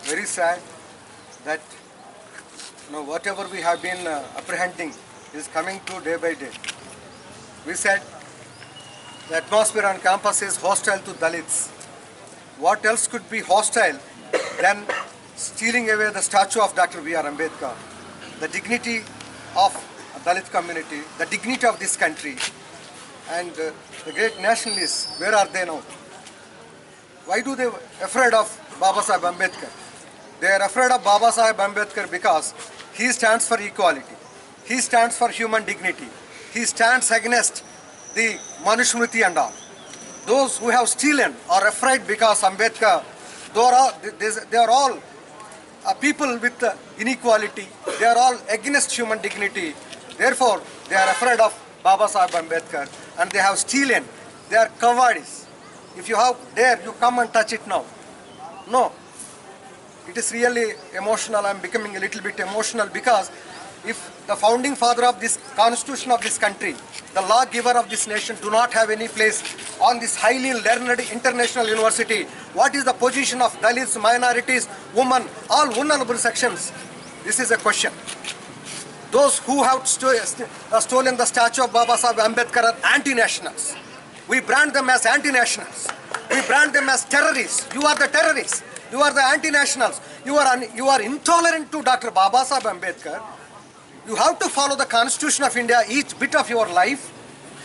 very sad that whatever we have been apprehending is coming to day by day. We said the atmosphere on campus is hostile to Dalits. What else could be hostile than stealing away the statue of Dr. B.R. Ambedkar, the dignity of the Dalit community, the dignity of this country, and the great nationalists, where are they now? Why do they afraid of Baba Sahib Ambedkar? They are afraid of Baba Sahib Ambedkar because he stands for equality. He stands for human dignity. He stands against the Manusmriti and all. Those who have stolen are afraid because Ambedkar, they are all people with inequality. They are all against human dignity. Therefore, they are afraid of Baba Sahib Ambedkar and they have stolen. They are cowards. If you have dare, you come and touch it now. No. It is really emotional. I am becoming a little bit emotional because if the founding father of this constitution of this country, the lawgiver of this nation, do not have any place on this highly learned international university, what is the position of Dalits, minorities, women, all vulnerable sections? This is a question. Those who have stolen the statue of Baba Sahib Ambedkar are anti-nationals. We brand them as anti-nationals. We brand them as terrorists. You are the terrorists. You are the anti-nationals. You are intolerant to Dr. Baba Sahib Ambedkar. You have to follow the Constitution of India each bit of your life,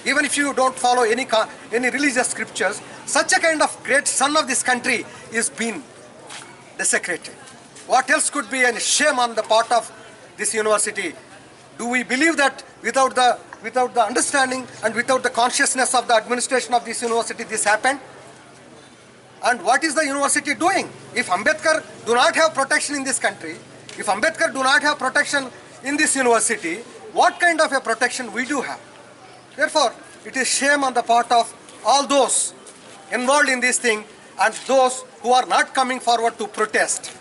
even if you don't follow any religious scriptures. Such a kind of great son of this country is being desecrated. What else could be a shame on the part of this university? Do we believe that without the understanding and without the consciousness of the administration of this university, this happened? And what is the university doing? If Ambedkar do not have protection in this country, if Ambedkar do not have protection in this university, what kind of a protection we do have? Therefore, it is shame on the part of all those involved in this thing and those who are not coming forward to protest.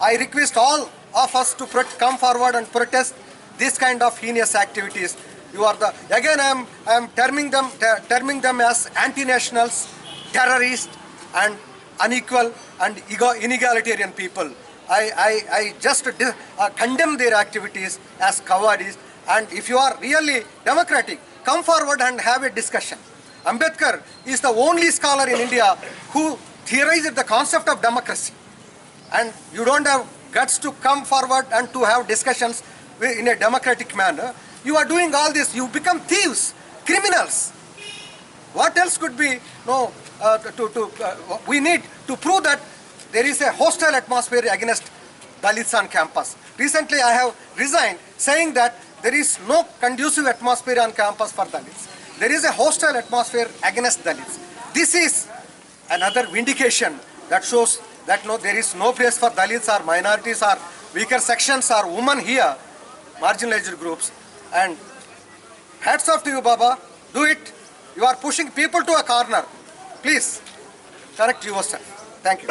I request all of us to come forward and protest this kind of heinous activities. Again I am terming them as anti-nationals, terrorists, and unequal and inegalitarian people. I just condemn their activities as cowardice, and if you are really democratic, come forward and have a discussion. Ambedkar is the only scholar in India who theorized the concept of democracy, and you don't have guts to come forward and to have discussions in a democratic manner. You are doing all this, you become thieves, criminals. What else could be? We need to prove that there is a hostile atmosphere against Dalits on campus. Recently, I have resigned saying that there is no conducive atmosphere on campus for Dalits. There is a hostile atmosphere against Dalits. This is another vindication that shows that there is no place for Dalits or minorities or weaker sections or women here, marginalized groups. And hats off to you, Baba. Do it. You are pushing people to a corner. Please correct yourself. Thank you.